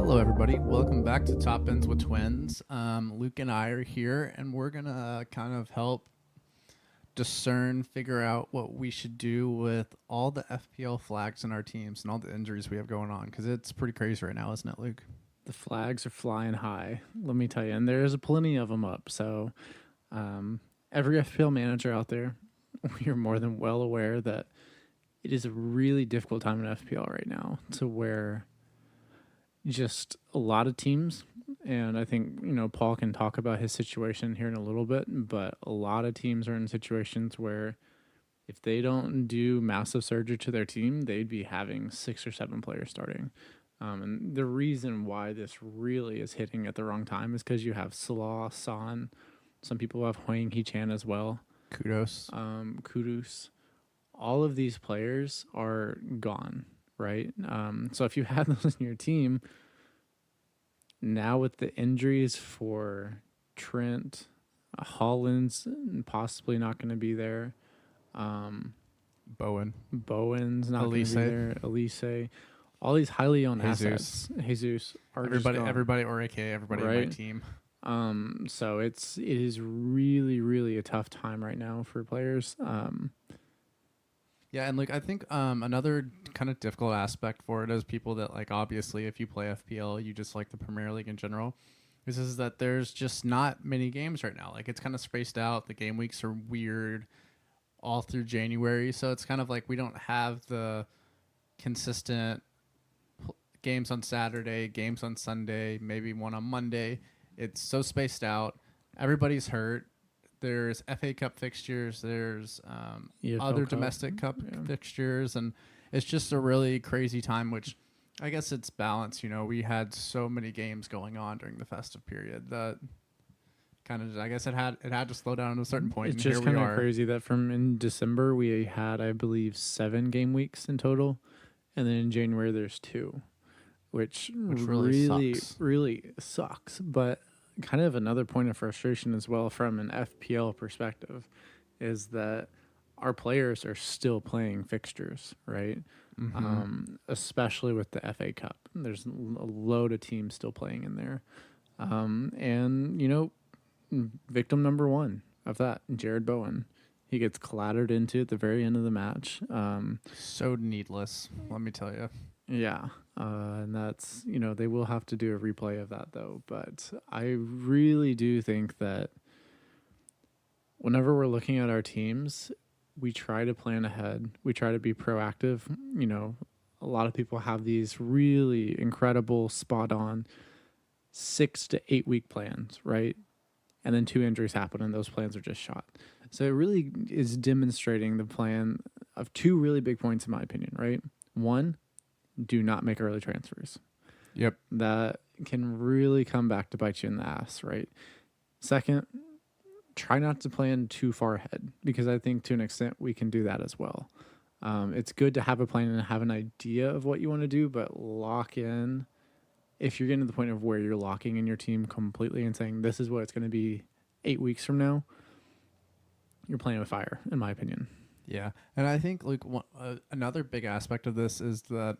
Hello, everybody. Welcome back to Top Ends with Twins. Luke and I are here, and we're going to kind of help figure out what we should do with all the FPL flags in our teams and all the injuries we have going on, because it's pretty crazy right now, isn't it, Luke? The flags are flying high, let me tell you, and there's plenty of them up. So every FPL manager out there, we are more than well aware that it is a really difficult time in FPL right now, to where just a lot of teams, and I think, Paul can talk about his situation here in a little bit, but a lot of teams are in situations where if they don't do massive surgery to their team, they'd be having 6 or 7 players starting. And the reason why this really is hitting at the wrong time is because you have Salah, Son, some people have Hwang Hee-chan as well. Kudos. All of these players are gone, right? So if you have those in your team, now with the injuries for Trent, Holland's possibly not going to be there. Bowen's not going to be there. Elise. All these highly owned assets. Jesus are everybody, or AKA everybody right? in my team. So it is really, really a tough time right now for players. Yeah, and like I think another kind of difficult aspect for it is people that, like, obviously if you play FPL, you just like the Premier League in general, is that there's just not many games right now. Like, it's kind of spaced out. The game weeks are weird all through January, so it's kind of like we don't have the consistent games on Saturday, games on Sunday, maybe one on Monday. It's so spaced out. Everybody's hurt. There's FA Cup fixtures. There's other Cup. Domestic Cup fixtures. And it's just a really crazy time, which I guess it's balanced. We had so many games going on during the festive period that kind of, I guess it had to slow down at a certain point. It's just kind of crazy that from in December we had, I believe, 7 game weeks in total. And then in January there's 2, which really sucks. But kind of another point of frustration as well from an FPL perspective is that our players are still playing fixtures, right? Mm-hmm. Especially with the FA Cup. There's a load of teams still playing in there. And, victim number 1 of that, Jared Bowen. He gets clattered into at the very end of the match. So needless, let me tell you. Yeah, and that's, they will have to do a replay of that, though. But I really do think that whenever we're looking at our teams, we try to plan ahead. We try to be proactive. A lot of people have these really incredible, spot-on 6 to 8 week plans, right? And then 2 injuries happen, and those plans are just shot. So it really is demonstrating the plan of 2 really big points, in my opinion, right? 1, do not make early transfers. Yep. That can really come back to bite you in the ass, right? Second, try not to plan too far ahead, because I think to an extent we can do that as well. It's good to have a plan and have an idea of what you want to do, but lock in. If you're getting to the point of where you're locking in your team completely and saying this is what it's going to be 8 weeks from now, you're playing with fire, in my opinion. Yeah, and I think another big aspect of this is that,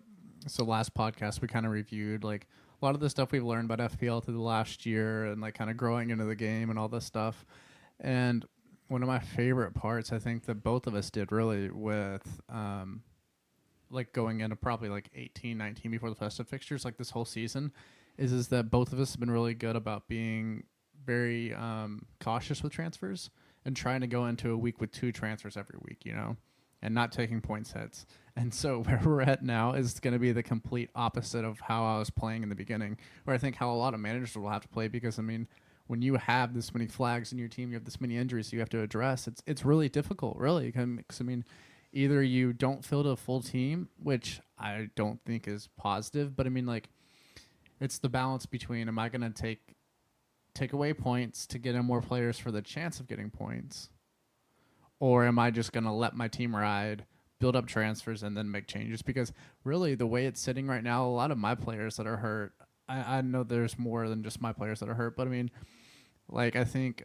so last podcast we kind of reviewed like a lot of the stuff we've learned about FPL through the last year and like kind of growing into the game and all this stuff. And one of my favorite parts, I think, that both of us did really with like going into probably like 18, 19 before the festive fixtures, like this whole season, is that both of us have been really good about being very cautious with transfers and trying to go into a week with 2 transfers every week, and not taking points hits. And so where we're at now is going to be the complete opposite of how I was playing in the beginning, where I think how a lot of managers will have to play, because, when you have this many flags in your team, you have this many injuries you have to address, it's really difficult, really. Because, either you don't field a full team, which I don't think is positive, but it's the balance between, am I going to take away points to get in more players for the chance of getting points, or am I just going to let my team ride, build up transfers, and then make changes? Because really the way it's sitting right now, a lot of my players that are hurt, I know there's more than just my players that are hurt, but I think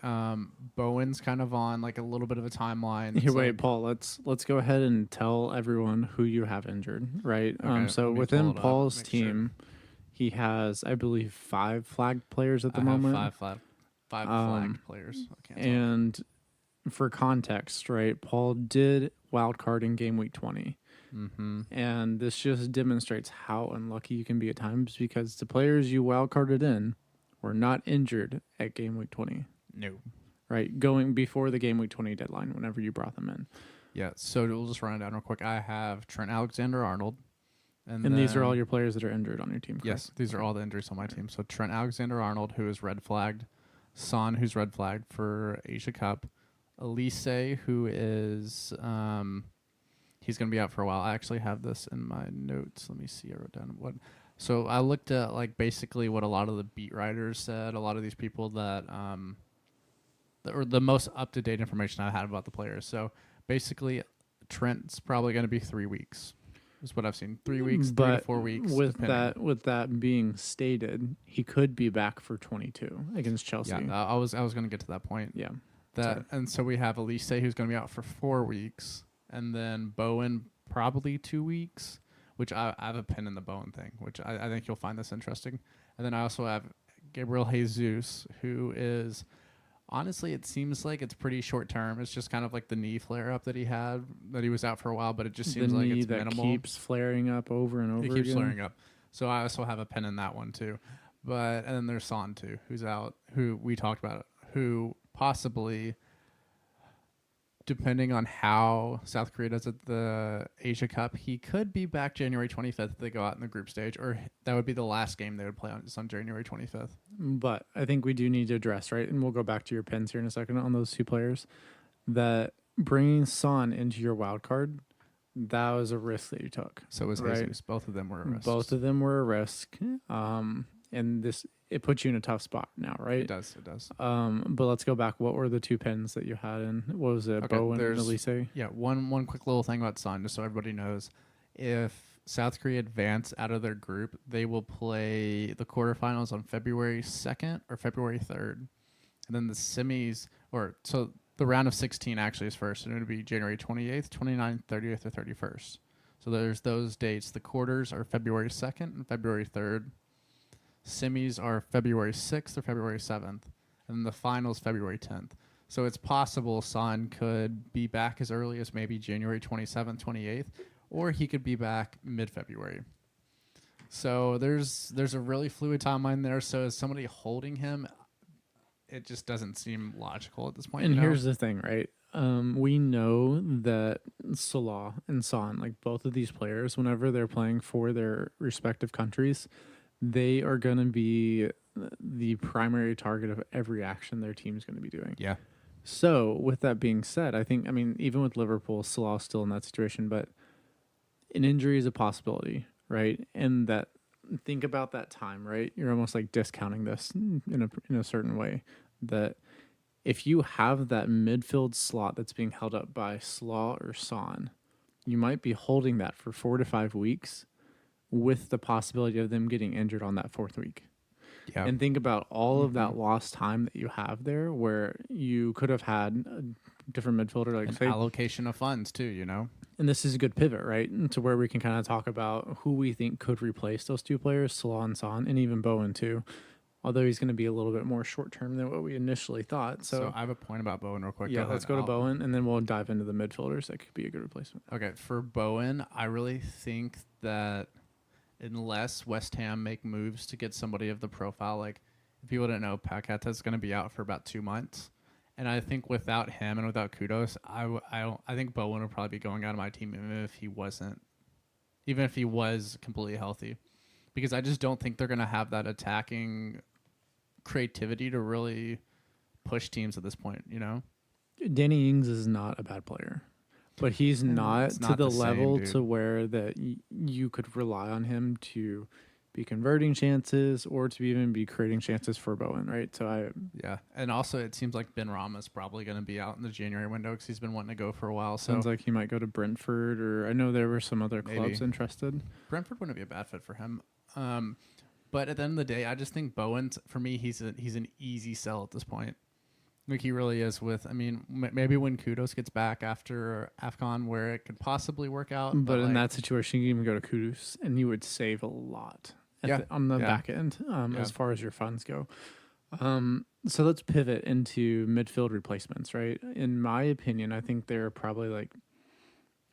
Bowen's kind of on like a little bit of a timeline. Here, wait, Paul, let's go ahead and tell everyone who you have injured, right? Okay, so within Paul's team, He has, I believe, 5 flagged players at the I have moment. five flagged players. I can't talk. And for context, right, Paul did wildcard in game week 20. Mm-hmm. And this just demonstrates how unlucky you can be at times because the players you wildcarded in were not injured at game week 20. No. Right, going before the game week 20 deadline, whenever you brought them in. Yeah, so we'll just run it down real quick. I have Trent Alexander-Arnold. And these are all your players that are injured on your team, correct? Yes, these are all the injuries on my team. So Trent Alexander-Arnold, who is red flagged. Son, who's red flagged for Asia Cup. Elise, who is he's going to be out for a while. I actually have this in my notes. Let me see. I wrote down what. So I looked at like basically what a lot of the beat writers said. A lot of these people that or the most up to date information I had about the players. So basically, Trent's probably going to be 3 weeks. Is what I've seen. 3 weeks, but 3 to 4 weeks. With depending. that being stated, he could be back for 22 against Chelsea. Yeah, I was going to get to that point. Yeah. And so we have Elise who's going to be out for 4 weeks, and then Bowen probably 2 weeks, which I have a pin in the Bowen thing, which I think you'll find this interesting. And then I also have Gabriel Jesus, who is honestly, it seems like it's pretty short term. It's just kind of like the knee flare up that he had, that he was out for a while, but it just seems like it's minimal. Keeps flaring up over and over. It keeps flaring up. So I also have a pen in that one too. And then there's Son too, who's out, who we talked about, who possibly, depending on how South Korea does at the Asia Cup, he could be back January 25th if they go out in the group stage, or that would be the last game they would play on January 25th. But I think we do need to address, right, and we'll go back to your pins here in a second on those 2 players, that bringing Son into your wild card, that was a risk that you took. So was right? Jesus. Both of them were a risk. Both of them were a risk. And it puts you in a tough spot now, right? It does. But let's go back. What were the 2 pins that you had in? What was it? Okay, Bowen and Elise? Yeah, one quick little thing about Son, just so everybody knows. If South Korea advance out of their group, they will play the quarterfinals on February 2nd or February 3rd. And then the semis, so the round of 16 actually is first, and it would be January 28th, 29th, 30th, or 31st. So there's those dates. The quarters are February 2nd and February 3rd. Semis are February 6th or February 7th, and the finals February 10th. So it's possible Son could be back as early as maybe January 27th, 28th, or he could be back mid-February. So there's a really fluid timeline there. So as somebody holding him, it just doesn't seem logical at this point. And here's the thing, right? We know that Salah and Son, like both of these players, whenever they're playing for their respective countries, they are going to be the primary target of every action their team's going to be doing. Yeah. So with that being said, I think, even with Liverpool, Salah's still in that situation, but an injury is a possibility, right? And that, think about that time, right? You're almost like discounting this in a certain way, that if you have that midfield slot that's being held up by Salah or Son, you might be holding that for 4 to 5 weeks with the possibility of them getting injured on that 4th week. Yeah. And think about all of that lost time that you have there, where you could have had a different midfielder, like an allocation of funds too, And this is a good pivot, right? To where we can kind of talk about who we think could replace those 2 players, Salah and Son, and even Bowen too. Although he's going to be a little bit more short term than what we initially thought. So I have a point about Bowen real quick. Yeah, let's go to Bowen, and then we'll dive into the midfielders. That could be a good replacement. Okay, for Bowen, I really think that unless West Ham make moves to get somebody of the profile, like if people didn't know, Paqueta's going to be out for about 2 months. And I think without him and without Kudos, I think Bowen would probably be going out of my team even if he was completely healthy. Because I just don't think they're going to have that attacking creativity to really push teams at this point, Danny Ings is not a bad player, but he's not to the level to where that you could rely on him to be converting chances or to even be creating chances for Bowen, right? Yeah, and also it seems like Ben Rama's probably going to be out in the January window because he's been wanting to go for a while. So sounds like he might go to Brentford, or I know there were some other clubs interested. Brentford wouldn't be a bad fit for him. But at the end of the day, I just think Bowen, for me, he's an easy sell at this point. Like he really is. Maybe when Kudos gets back after AFCON, where it could possibly work out. But in that situation, you can even go to Kudos, and you would save a lot. on the Yeah. back end Yeah. as far as your funds go. So let's pivot into midfield replacements, right? In my opinion, I think there are probably like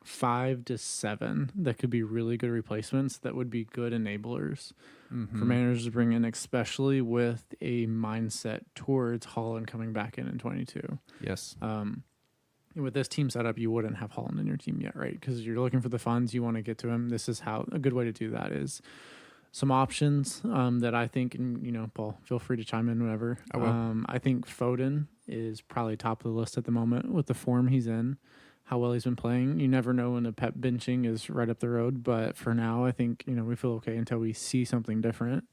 5 to 7 that could be really good replacements that would be good enablers for managers to bring in, especially with a mindset towards Holland coming back in 22. Yes. With this team setup, you wouldn't have Holland in your team yet, right? Because you're looking for the funds, you want to get to him. This is how a good way to do that is some options that I think, and Paul, feel free to chime in whenever. I will. I think Foden is probably top of the list at the moment with the form he's in, how well he's been playing. You never know when a Pep benching is right up the road, but for now, I think we feel okay until we see something different.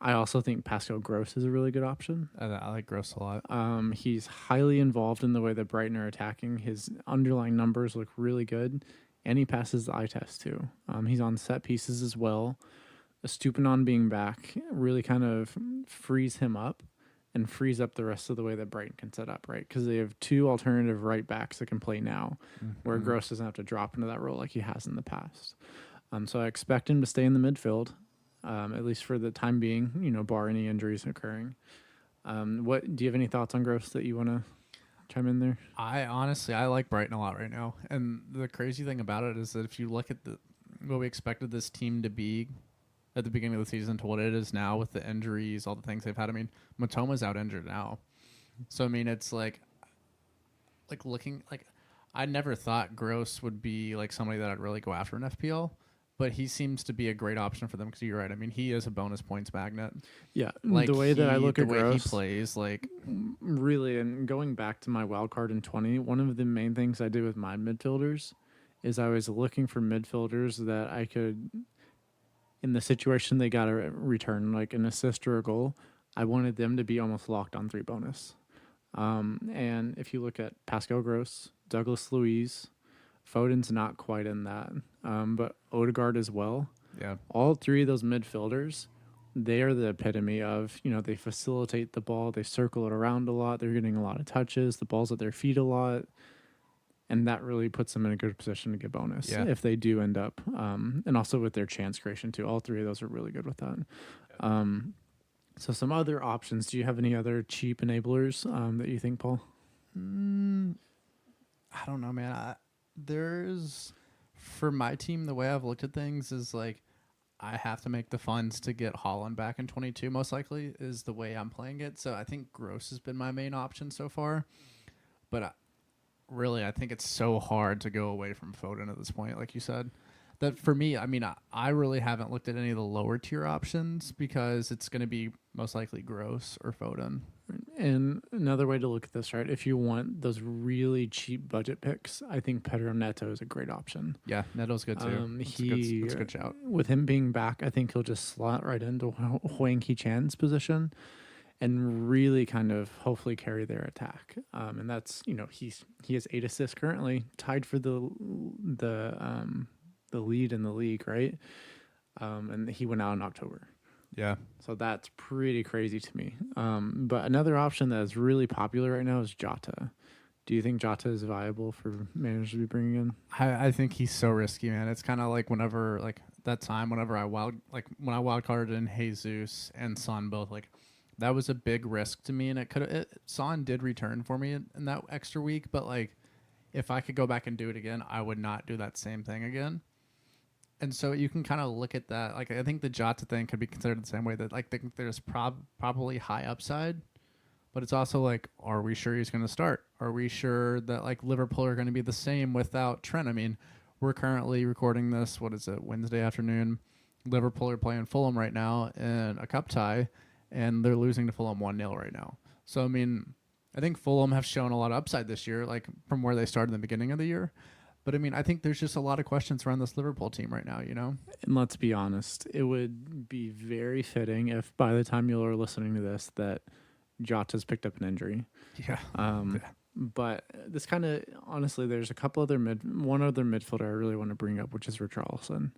I also think Pascal Gross is a really good option. I like Gross a lot. He's highly involved in the way that Brighton are attacking. His underlying numbers look really good, and he passes the eye test too. He's on set pieces as well. Estupiñán being back really kind of frees him up and frees up the rest of the way that Brighton can set up, right? Because they have 2 alternative right backs that can play now, where Gross doesn't have to drop into that role like he has in the past. So I expect him to stay in the midfield. At least for the time being, bar any injuries occurring. What do you have any thoughts on Gross that you want to chime in there? I like Brighton a lot right now, and the crazy thing about it is that if you look at what we expected this team to be at the beginning of the season to what it is now with the injuries, all the things they've had. I mean, Matoma's out injured now, so I mean it's like looking like I never thought Gross would be like somebody that I'd really go after in FPL. But he seems to be a great option for them because you're right. I mean, he is a bonus points magnet. Yeah, like the way that I look at the way Gross, he plays, like really. And going back to my wild card in 20, one of the main things I did with my midfielders is I was looking for midfielders that I could, in the situation they got a return, like an assist or a goal, I wanted them to be almost locked on 3 bonus. And if you look at Pascal Gross, Douglas Luiz, Foden's not quite in that, but Odegaard as well. Yeah. All 3 of those midfielders, they are the epitome of, they facilitate the ball, they circle it around a lot, they're getting a lot of touches, the ball's at their feet a lot, and that really puts them in a good position to get bonus if they do end up. And also with their chance creation too. All 3 of those are really good with that. Yeah. So some other options. Do you have any other cheap enablers that you think, Paul? I don't know, man. There's, for my team, the way I've looked at things is like I have to make the funds to get Holland back in 22, most likely, is the way I'm playing it. So I think Gross has been my main option so far. But I think it's so hard to go away from Foden at this point, like you said. That for me, I mean, I really haven't looked at any of the lower tier options because it's going to be most likely Gross or Foden. And another way to look at this, right? If you want those really cheap budget picks, I think Pedro Neto is a great option. Yeah, Neto's good too. That's a good shout. With him being back, I think he'll just slot right into Huang Ki-chan's position and really kind of hopefully carry their attack. And that's, he has 8 assists currently, tied for the lead in the league, right? And he went out in October. Yeah. So that's pretty crazy to me. But another option that is really popular right now is Jota. Do you think Jota is viable for managers to be bringing in? I think he's so risky, man. It's kind of like whenever, like that time, whenever when I wildcarded in Jesus and Son both, like that was a big risk to me, and Son did return for me in that extra week, but like if I could go back and do it again, I would not do that same thing again. And so you can kind of look at that. Like, I think the Jota thing could be considered the same way that, like, there's probably high upside, but it's also like, are we sure he's going to start? Are we sure that, like, Liverpool are going to be the same without Trent? I mean, we're currently recording this, Wednesday afternoon. Liverpool are playing Fulham right now in a cup tie, and they're losing to Fulham 1-0 right now. So, I mean, I think Fulham have shown a lot of upside this year, like, from where they started in the beginning of the year. But, I mean, I think there's just a lot of questions around this Liverpool team right now, And let's be honest, it would be very fitting if by the time you're listening to this that Jota's picked up an injury. Yeah. But this kind of, honestly, there's a couple other one other midfielder I really want to bring up, which is Richarlison.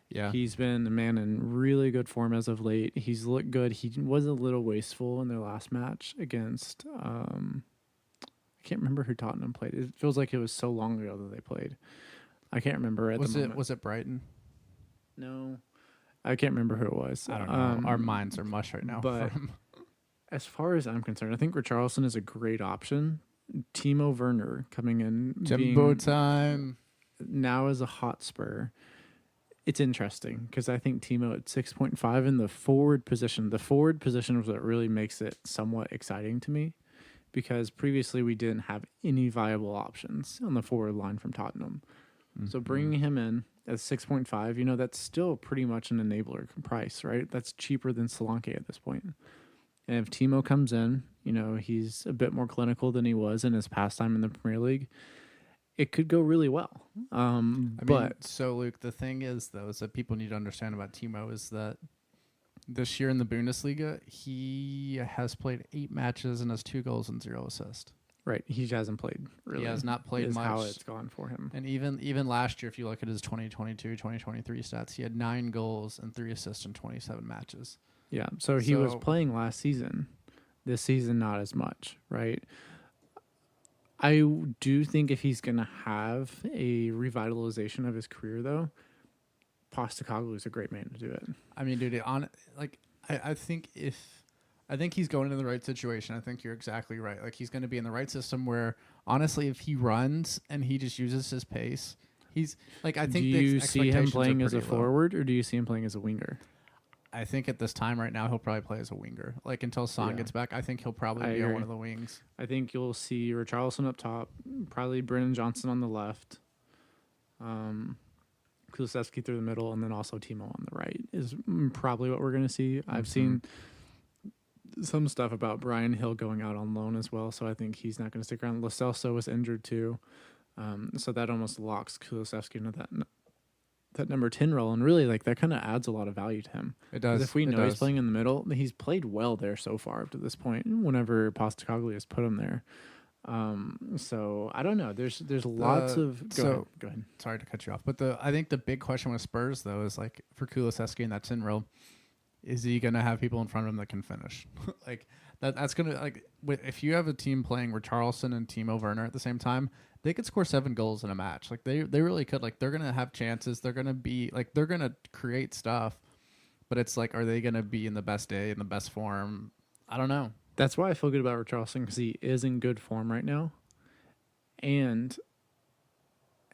Yeah. He's been a man in really good form as of late. He's looked good. He was a little wasteful in their last match against... I can't remember who Tottenham played. It feels like it was so long ago that they played. I can't remember at the moment. Was it Brighton? No, I can't remember who it was. I don't know. Our minds are mush right now. but as far as I'm concerned, I think Richarlison is a great option. Timo Werner coming in, Jimbo time. now as a Hotspur. It's interesting because I think Timo at 6.5 in the forward position. The forward position is what really makes it somewhat exciting to me, because previously we didn't have any viable options on the forward line from Tottenham. So bringing him in at 6.5, that's still pretty much an enabler price, right? That's cheaper than Solanke at this point. And if Timo comes in, he's a bit more clinical than he was in his past time in the Premier League. It could go really well. So Luke, the thing is, though, is that people need to understand about Timo is that this year in the Bundesliga, he has played 8 matches and has 2 goals and 0 assists. Right. He hasn't played, really. He has not played much. How it's gone for him. And even last year, if you look at his 2022, 2023 stats, he had 9 goals and 3 assists in 27 matches. Yeah. So he was playing last season. This season, not as much, right? I do think if he's going to have a revitalization of his career, though, Postecoglou is a great man to do it. I mean, dude, I think he's going in the right situation. I think you're exactly right. Like, he's going to be in the right system where, honestly, if he runs and he just uses his pace, he's like, I think. Do you see him playing as a forward, or do you see him playing as a winger? I think at this time right now, he'll probably play as a winger. Like, until Son gets back, I think he'll probably be on one of the wings. I think you'll see Richarlison up top, probably Brennan Johnson on the left, Kulusevski through the middle, and then also Timo on the right is probably what we're going to see. I've seen some stuff about Brian Hill going out on loan as well, so I think he's not going to stick around. Lo Celso was injured too, so that almost locks Kulusevski into that number 10 role, and really, like, that kind of adds a lot of value to him. It does. If we know he's playing in the middle, he's played well there so far up to this point, whenever Postecoglou has put him there. So I don't know. There's lots of... Go ahead. Sorry to cut you off, but I think the big question with Spurs, though, is, like, for Kulusevski in that 10 role, is he going to have people in front of him that can finish? Like, that's going to... like, if you have a team playing Richarlison and Timo Werner at the same time, they could score 7 goals in a match. Like, they really could. Like, they're going to have chances. They're going to be, like, they're going to create stuff. But it's like, are they going to be in the best day, in the best form? I don't know. That's why I feel good about Richarlison, because he is in good form right now. And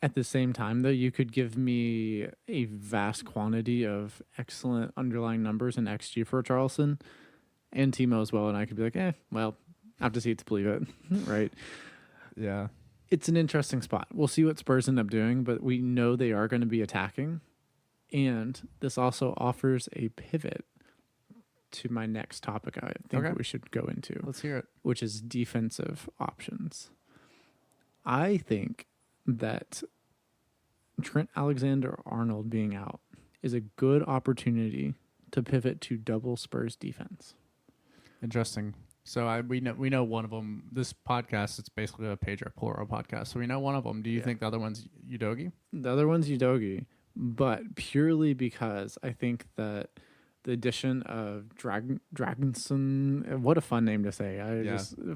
at the same time, though, you could give me a vast quantity of excellent underlying numbers in XG for Richarlison and Timo as well. And I could be like, well, I have to see it to believe it. Right? Yeah. It's an interesting spot. We'll see what Spurs end up doing, but we know they are going to be attacking. And this also offers a pivot to my next topic I think we should go into. Let's hear it. Which is defensive options. I think that Trent Alexander-Arnold being out is a good opportunity to pivot to double Spurs defense. Interesting. So we know one of them. This podcast, it's basically a Pedro Porro podcast. So we know one of them. Do you think the other one's Udogie? The other one's Udogie, but purely because I think that the addition of Dragonson, what a fun name to say.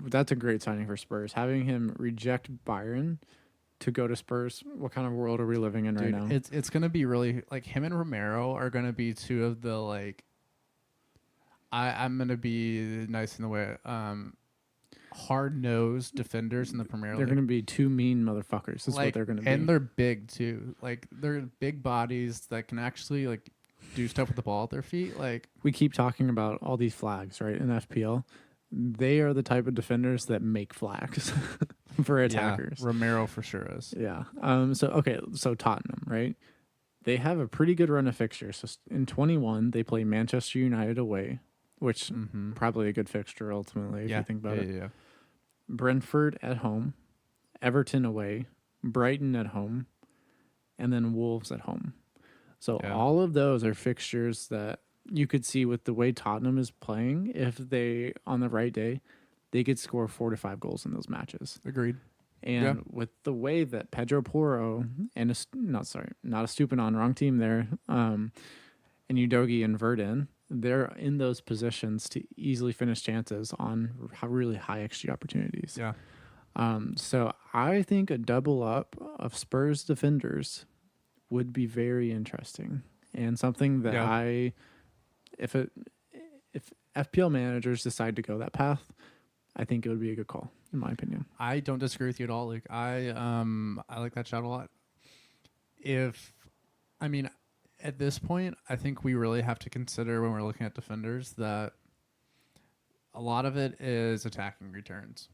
That's a great signing for Spurs. Having him reject Bayern to go to Spurs, what kind of world are we living in right now? It's going to be really, like, him and Romero are going to be two of the, like, I'm going to be nice in the way, hard-nosed defenders in the Premier League. They're going to be two mean motherfuckers. That's what they're going to be. And they're big, too. Like, they're big bodies that can actually, like, do stuff with the ball at their feet. Like, we keep talking about all these flags, right, in FPL. They are the type of defenders that make flags for attackers. Yeah, Romero for sure is. Yeah. So Tottenham, right? They have a pretty good run of fixtures. So in 21, they play Manchester United away, which probably a good fixture ultimately if you think about it. Yeah. Brentford at home, Everton away, Brighton at home, and then Wolves at home. So all of those are fixtures that you could see with the way Tottenham is playing. If they, on the right day, they could score 4 to 5 goals in those matches. Agreed. And with the way that Pedro Porro and not a Stupinan, wrong team there, and Udogie and Verdin, they're in those positions to easily finish chances on really high XG opportunities. Yeah. So I think a double up of Spurs defenders would be very interesting. and something that Yeah. if FPL managers decide to go that path, I think it would be a good call, in my opinion. I don't disagree with you at all, Luke. I like that shot a lot. If I mean, at this point, I think we really have to consider when we're looking at defenders that a lot of it is attacking returns.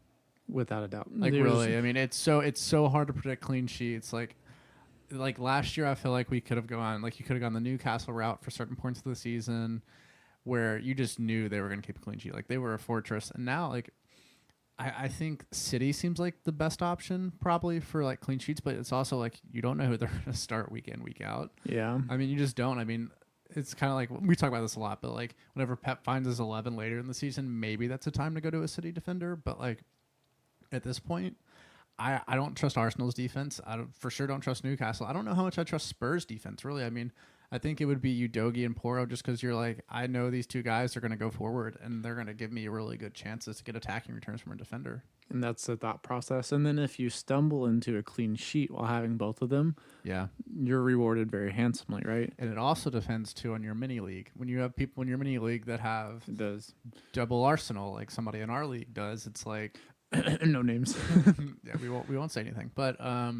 Without a doubt. Like really, I mean, it's so hard to predict clean sheets. Like last year, I feel like we could have gone like you could have gone the Newcastle route for certain points of the season, where you just knew they were going to keep a clean sheet. Like they were a fortress, and now like I think City seems like the best option probably for like clean sheets, but it's also like you don't know who they're going to start week in, week out. Yeah. I mean, you just don't. I mean, it's kind of like we talk about this a lot, but like whenever Pep finds his 11 later in the season, maybe that's a time to go to a City defender. But like at this point, I don't trust Arsenal's defense. For sure don't trust Newcastle. I don't know how much I trust Spurs defense, really. I mean, I think it would be Udogie and Porro just because you're like, I know these two guys are going to go forward and they're going to give me really good chances to get attacking returns from a defender. And that's the thought process. And then if you stumble into a clean sheet while having both of them, Yeah. you're rewarded very handsomely, right? And it also depends, too, on your mini league. When you have people in your mini league that have It does. double Arsenal, like somebody in our league does, it's like... No names. Yeah, we won't say anything. But I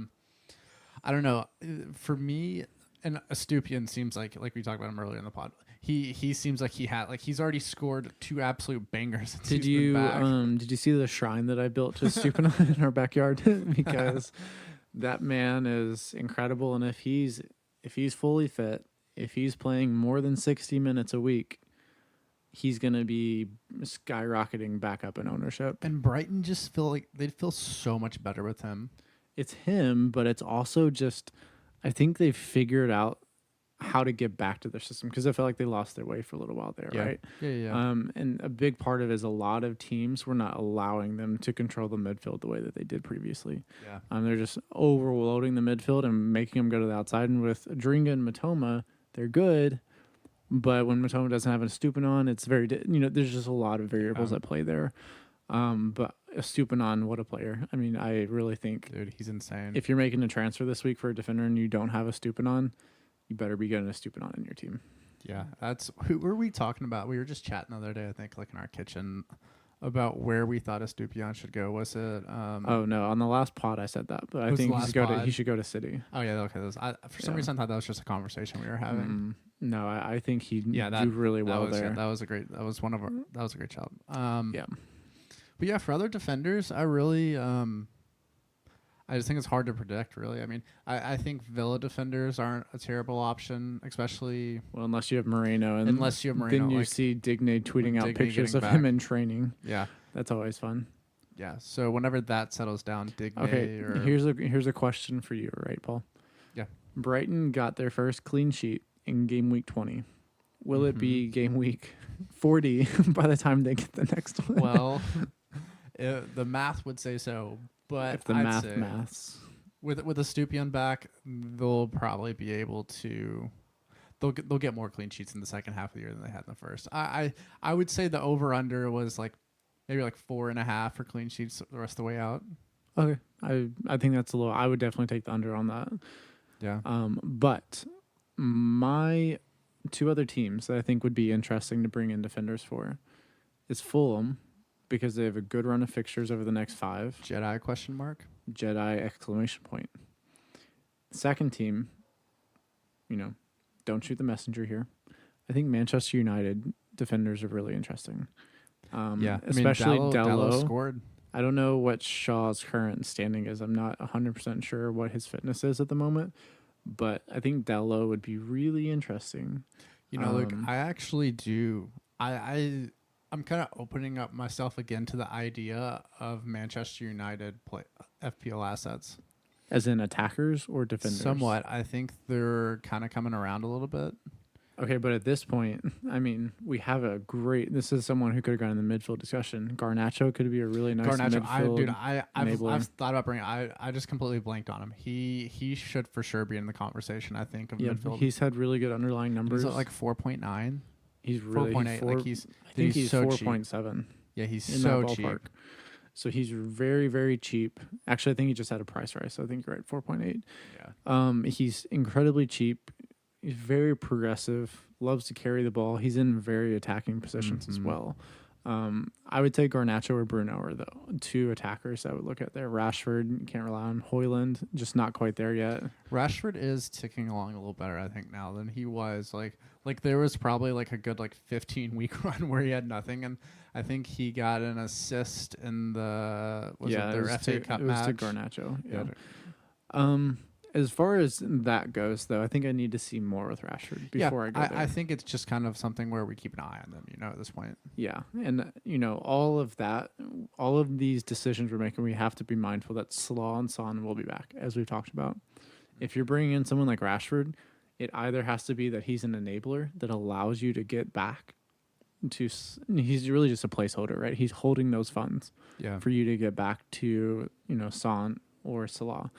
don't know. For me... And Estupian seems like we talked about him earlier in the pod. He seems like he's already scored 2 absolute bangers. Since Did he's been back. did you see the shrine that I built to Stupian in our backyard? Because that man is incredible, and if he's fully fit, if he's playing more than 60 minutes a week, he's gonna be skyrocketing back up in ownership. And Brighton just feel like they'd feel so much better with him. It's him, but it's also just. I think they've figured out how to get back to their system because I felt like they lost their way for a little while there, right? Yeah. And a big part of it is a lot of teams were not allowing them to control the midfield the way that they did previously. Yeah. They're just overloading the midfield and making them go to the outside. And with Dringa and Matoma, they're good, but when Matoma doesn't have a Stupinan, it's very there's just a lot of variables at play there. But Stupinan, what a player. I mean, I really think... Dude, he's insane. If you're making a transfer this week for a defender and you don't have a Stupinan, you better be getting a Stupinan in your team. Yeah, that's... Who were we talking about? We were just chatting the other day, I think, like in our kitchen, about where we thought Estupinan should go. Was it... Oh, no. On the last pod, I said that, but I think he should go to City. Oh, yeah, okay. For some reason, I thought that was just a conversation we were having. No, I think he'd do really well there. Yeah, that was a great job. Yeah. But yeah, for other defenders, I just think it's hard to predict, really. I mean, I think Villa defenders aren't a terrible option, especially... Well, unless you have Moreno. Then you see Digne tweeting out pictures of him in training. Yeah. That's always fun. Yeah, so whenever that settles down, Digne... Okay, here's a question for you, right, Paul? Yeah. Brighton got their first clean sheet in game week 20. Will it be game week 40 by the time they get the next one? Well... the math would say so, but if the maths with a Stupian back, they'll probably be able to. They'll get more clean sheets in the second half of the year than they had in the first. I would say the over under was like maybe like 4.5 for clean sheets the rest of the way out. Okay, I think that's a little. I would definitely take the under on that. Yeah. But my 2 other teams that I think would be interesting to bring in defenders for is Fulham. Because they have a good run of fixtures over the next 5. Jedi question mark? Jedi exclamation point. Second team, don't shoot the messenger here. I think Manchester United defenders are really interesting. Especially Dalot scored. I don't know what Shaw's current standing is. I'm not 100% sure what his fitness is at the moment. But I think Dalot would be really interesting. Look, I actually do. I'm kind of opening up myself again to the idea of Manchester United FPL assets. As in attackers or defenders? Somewhat. I think they're kind of coming around a little bit. Okay, but at this point, I mean, we have this is someone who could have gone in the midfield discussion. Garnacho could be a really nice midfield. I've thought about bringing. I just completely blanked on him. He should for sure be in the conversation. I think of midfield. He's had really good underlying numbers. He's at like 4.9. He's really 4.8. I think he's so 4.7. Yeah, he's in so that cheap. ballpark. So he's very, very cheap. Actually, I think he just had a price rise. So I think you're right, 4.8. Yeah. He's incredibly cheap. He's very progressive, loves to carry the ball. He's in very attacking positions as well. I would take Garnacho or Bruno are the two attackers I would look at there. Rashford, you can't rely on. Hoyland, just not quite there yet. Rashford is ticking along a little better, I think, now than he was. Like there was probably like a good 15-week run where he had nothing, and I think he got an assist in the FA Cup match. It was to Garnacho. Yeah. As far as that goes, though, I think I need to see more with Rashford before I go there. I think it's just kind of something where we keep an eye on them, at this point. Yeah, and all of these decisions we're making, we have to be mindful that Salah and Son will be back, as we've talked about. If you're bringing in someone like Rashford, it either has to be that he's an enabler that allows you to get back to. He's really just a placeholder, right? He's holding those funds for you to get back to Son or Salah.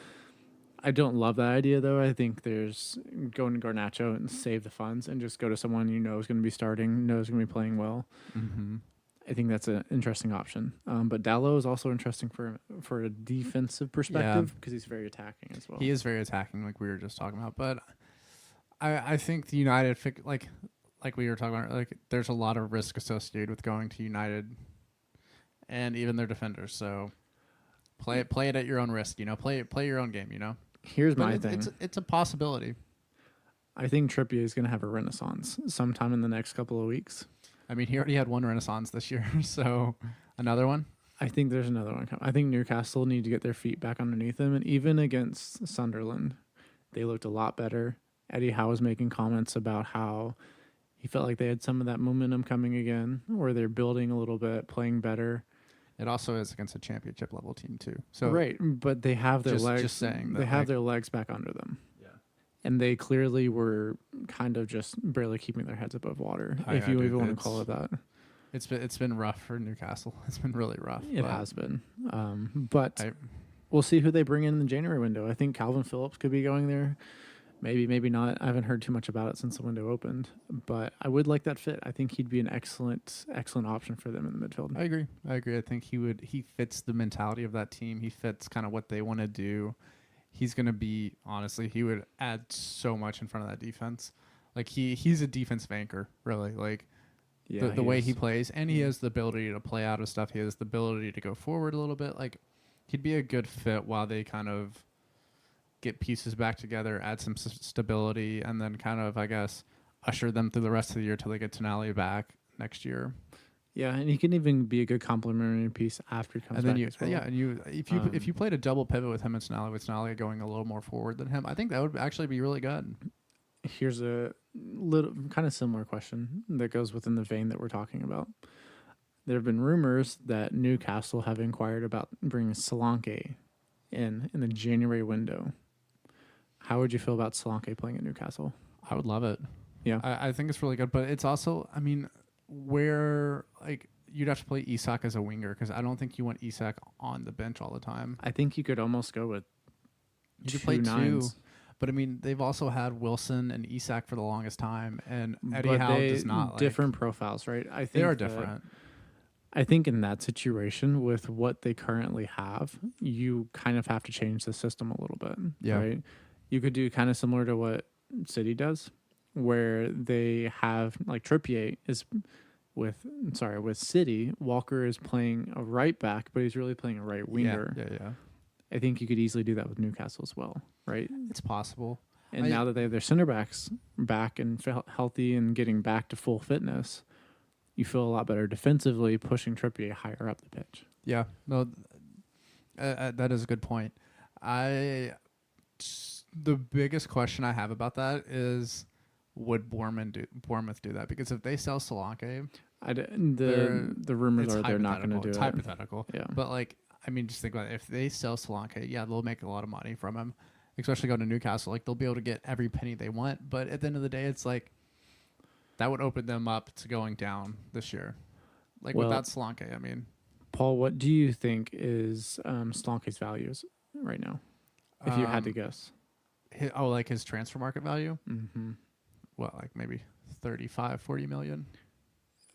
I don't love that idea, though. I think there's going to Garnacho and save the funds and just go to someone is going to be starting, knows going to be playing well. Mm-hmm. I think that's an interesting option. But Dalot is also interesting for a defensive perspective because he's very attacking as well. He is very attacking, like we were just talking about. But I think the United, like we were talking about, there's a lot of risk associated with going to United and even their defenders. So play it at your own risk. Play your own game. Here's my thing. It's a possibility. I think Trippier is going to have a renaissance sometime in the next couple of weeks. I mean, he already had one renaissance this year, so another one? I think there's another one coming. I think Newcastle need to get their feet back underneath them, and even against Sunderland, they looked a lot better. Eddie Howe was making comments about how he felt like they had some of that momentum coming again, where they're building a little bit, playing better. It also is against a championship level team too. So right, but they have their legs. Just saying they have their legs back under them. Yeah, and they clearly were kind of just barely keeping their heads above water, if you even want to call it that. It's been rough for Newcastle. It's been really rough. It has been, but we'll see who they bring in the January window. I think Calvin Phillips could be going there. Maybe not. I haven't heard too much about it since the window opened, but I would like that fit. I think he'd be an excellent option for them in the midfield. I agree. I think he fits the mentality of that team. He fits kind of what they want to do. He's going to be, honestly, he would add so much in front of that defense. Like he's a defensive anchor, really. Like the way he plays, and he has the ability to play out of stuff. He has the ability to go forward a little bit. Like he'd be a good fit while they kind of get pieces back together, add some stability, and then kind of, I guess, usher them through the rest of the year till they get Tonali back next year. Yeah, and he can even be a good complementary piece after he comes back as well. Yeah, and if you played a double pivot with him and Tonali, with Tonali going a little more forward than him, I think that would actually be really good. Here's a little kind of similar question that goes within the vein that we're talking about. There have been rumors that Newcastle have inquired about bringing Solanke in the January window. How would you feel about Solanke playing at Newcastle? I would love it. Yeah. I think it's really good, but it's also, I mean, where, you'd have to play Isak as a winger, because I don't think you want Isak on the bench all the time. I think you could almost go with you could play nines. Two, but I mean, they've also had Wilson and Isak for the longest time, and Eddie Howe does not different profiles, right? I think they are different. I think in that situation, with what they currently have, you kind of have to change the system a little bit. Yeah. Right? You could do kind of similar to what City does, where they have Trippier is with City. Walker is playing a right back, but he's really playing a right winger. Yeah. I think you could easily do that with Newcastle as well, right? It's possible. And now that they have their center backs back and healthy and getting back to full fitness, you feel a lot better defensively pushing Trippier higher up the pitch. Yeah, no, that is a good point. The biggest question I have about that is, would Bournemouth do that? Because if they sell Solanke, the rumors are they're not going to do it. It's hypothetical. Yeah. But just think about it. If they sell Solanke, they'll make a lot of money from him, especially going to Newcastle. They'll be able to get every penny they want. But at the end of the day, it's that would open them up to going down this year. Without Solanke, I mean. Paul, what do you think is Solanke's values right now? If you had to guess. His transfer market value? Mm-hmm. Well, maybe 35, 40 million.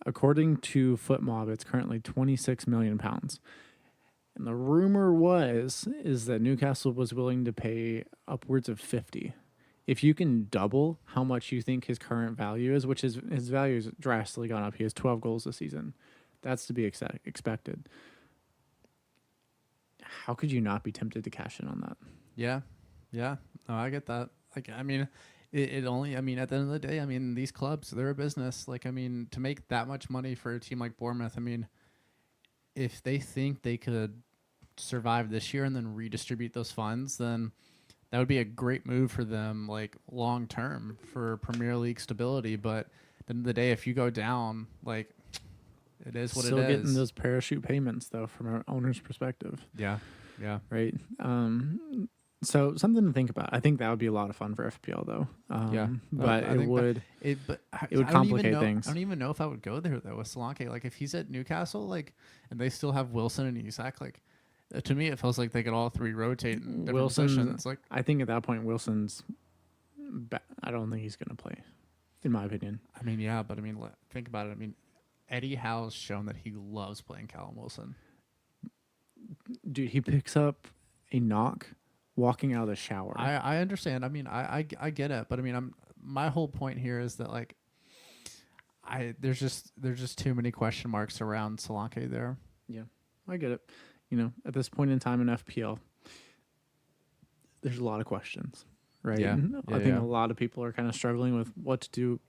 According to FootMob, it's currently 26 million pounds. And the rumor is that Newcastle was willing to pay upwards of 50 if you can double how much you think his current value is, which his value has drastically gone up. He has 12 goals this season. That's to be expected. How could you not be tempted to cash in on that? Yeah. No, I get that. Like, I mean, it only, I mean, at the end of the day, I mean, these clubs, they're a business. Like, I mean, to make that much money for a team like Bournemouth, I mean, if they think they could survive this year and then redistribute those funds, then that would be a great move for them, like long term for Premier League stability. But at the end of the day, if you go down, like it is what Still it is. Still getting those parachute payments though, from our owner's perspective. Yeah. Right. So something to think about. I think that would be a lot of fun for FPL though. But it would complicate things. I don't even know if I would go there though with Solanke. Like if he's at Newcastle, like, and they still have Wilson and Isak, like. To me, it feels like they could all three rotate in different positions. Like, I think at that point, Wilson's. I don't think he's going to play, in my opinion. I mean, yeah, but I mean, think about it. I mean, Eddie Howe's shown that he loves playing Callum Wilson. Dude, he picks up a knock walking out of the shower. I understand. I mean, I get it, but I mean, my whole point here is that like, there's just too many question marks around Solanke there. Yeah, I get it. You know, at this point in time in FPL, there's a lot of questions, right? Yeah. I think a lot of people are kind of struggling with what to do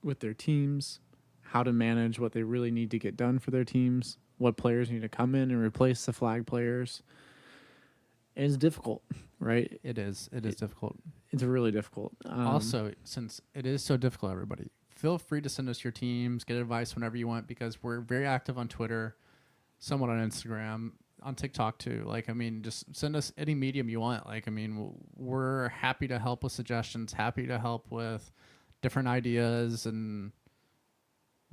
with their teams, how to manage what they really need to get done for their teams, what players need to come in and replace the flag players. And it's difficult, right? It is difficult. It's really difficult. Also, since it is so difficult, everybody, feel free to send us your teams, get advice whenever you want, because we're very active on Twitter, somewhat on Instagram, on TikTok too. Like, I mean, just send us any medium you want. Like, I mean, we're happy to help with suggestions, happy to help with different ideas, and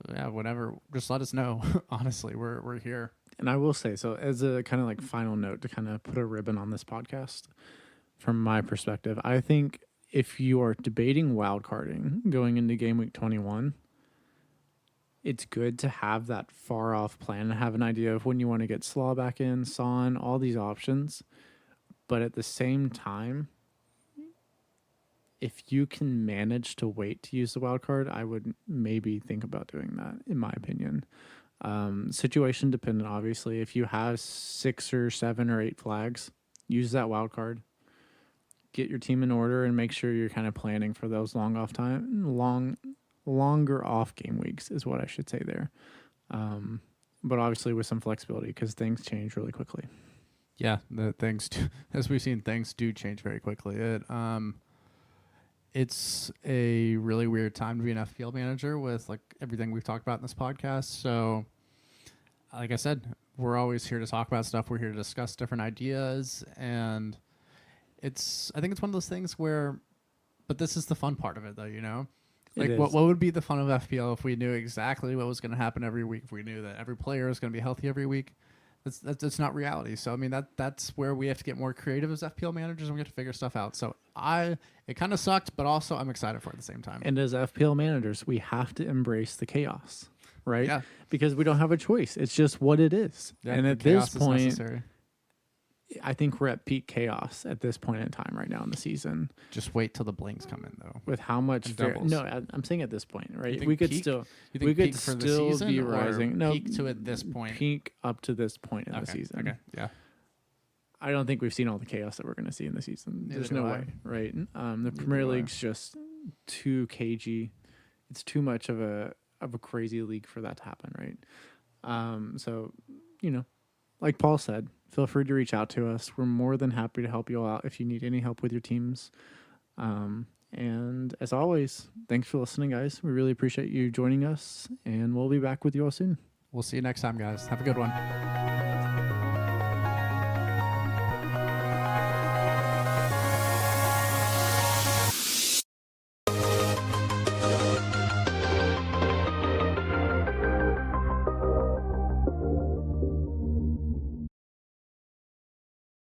yeah, whatever. Just let us know. Honestly, we're here. And I will say, so as a kind of like final note to kind of put a ribbon on this podcast, from my perspective, I think if you are debating wildcarding going into game week 21, it's good to have that far off plan and have an idea of when you want to get Salah back in, Son, all these options. But at the same time, if you can manage to wait to use the wild card, I would maybe think about doing that, in my opinion. Situation dependent, obviously. If you have 6 or 7 or 8 flags, use that wild card. Get your team in order and make sure you're kind of planning for those longer off game weeks is what I should say there. But obviously with some flexibility because things change really quickly. Yeah, as we've seen, things do change very quickly. It's a really weird time to be an FPL manager with like everything we've talked about in this podcast. So like I said, we're always here to talk about stuff. We're here to discuss different ideas, and I think it's one of those things where, but this is the fun part of it though, you know? Like, what would be the fun of FPL if we knew exactly what was going to happen every week? If we knew that every player is going to be healthy every week, that's not reality. So I mean that's where we have to get more creative as FPL managers, and we have to figure stuff out. So it kind of sucked, but also I'm excited for it at the same time. And as FPL managers, we have to embrace the chaos, right? Yeah. Because we don't have a choice. It's just what it is. Yeah, and at this point, necessary. I think we're at peak chaos at this point in time right now in the season. Just wait till the blinks come in, though. With how much I'm saying at this point, right? We could still for the season be rising. No, peak to at this point. Peak up to this point in the season. Okay. Yeah. I don't think we've seen all the chaos that we're going to see in the season. There's no way, right? The Premier League's just too cagey. It's too much of a crazy league for that to happen, right? So, you know, like Paul said, feel free to reach out to us. We're more than happy to help you all out if you need any help with your teams. And as always, thanks for listening, guys. We really appreciate you joining us, and we'll be back with you all soon. We'll see you next time, guys. Have a good one.